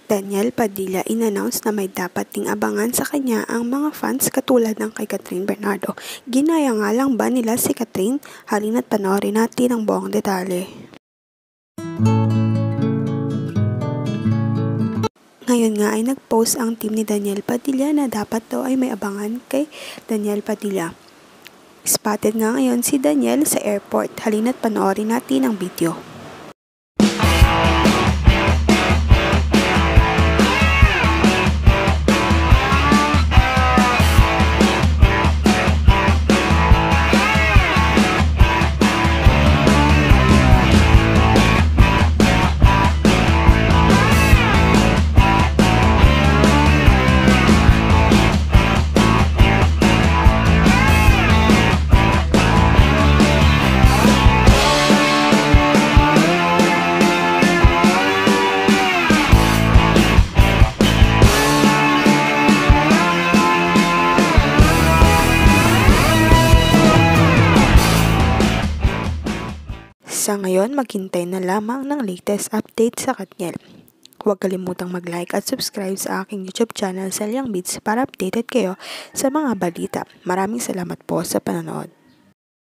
Daniel Padilla in-announce na may dapat ding abangan sa kanya ang mga fans katulad ng kay Cathryn Bernardo. Ginaya nga lang ba nila si Cathryn? Halina't panoorin natin ang buong detalye. Ngayon nga ay nag-post ang team ni Daniel Padilla na dapat daw ay may abangan kay Daniel Padilla. Spotted nga ngayon si Daniel sa airport. Halina't panoorin natin ang video. Sa ngayon, maghintay na lamang ng latest update sa Katniel. Huwag kalimutang mag-like at subscribe sa aking YouTube channel, Selyang Beats, para updated kayo sa mga balita. Maraming salamat po sa panonood.